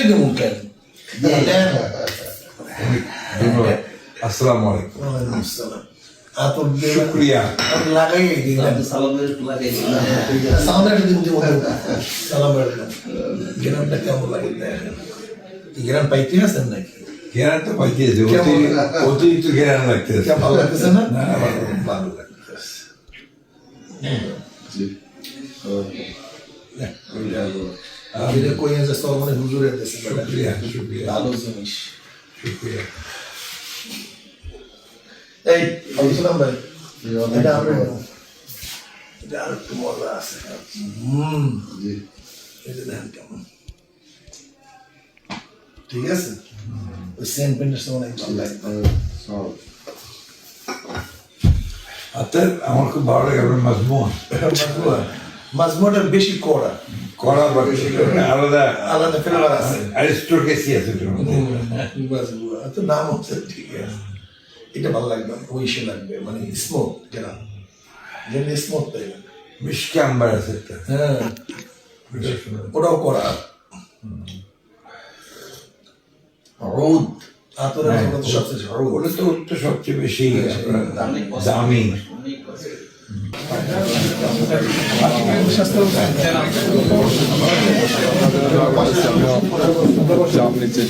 দেবো কেন? ধন্যবাদ। আসসালামু আলাইকুম। আতর দিয়ে শুক্রিয়া। লাগাই দিলাম। সালামের লাগে সালামের দিন দিব সালামের গ্রামটা কেমন লাগে গ্রাম পাইতে আছেন নাকি? ঘেরান তো পাইতেছে, অতিরিক্ত ঘেরান লাগতেছে। ভালো লাগতেছে না? না, ভালো লাগতেছে। যেটা কইয়া যে সলমনে হুজুরের দেশে শুক্রিয়া, শুক্রিয়া, ভালো জিনিস। শুক্রিয়া। এই বলছিলাম ভাই এটা আমরা এটা আর একটু মজা আছে। এই যে দেখেন কেমন ঠিক আছে। ওই সেন্ট পেন্টের সময় অনেক ভালো লাগে। অর্থাৎ আমার খুব ভালো লাগে আপনার মাজমুন। মাজমুটা বেশি কড়া কড়া বা বেশি করে আলাদা আলাদা ফ্লেভার আছে। অ্যারিস্টোক্রেসি আছে এটার মধ্যে। মাজমুয়া তো নাম হচ্ছে ঠিক আছে। এটা ভালো লাগবে, ওইসে লাগবে, মানে স্মোক যেটা যেটা স্মোক তাই না? মিষ্টি আম্বার আছে একটা। হ্যাঁ ওটা সুন্দর। ওটাও করা রোদ আতরের জন্য তো সবচেয়ে রোদ। ওটা তো সবচেয়ে বেশি আপনার দামি। চাপ নিচ্ছে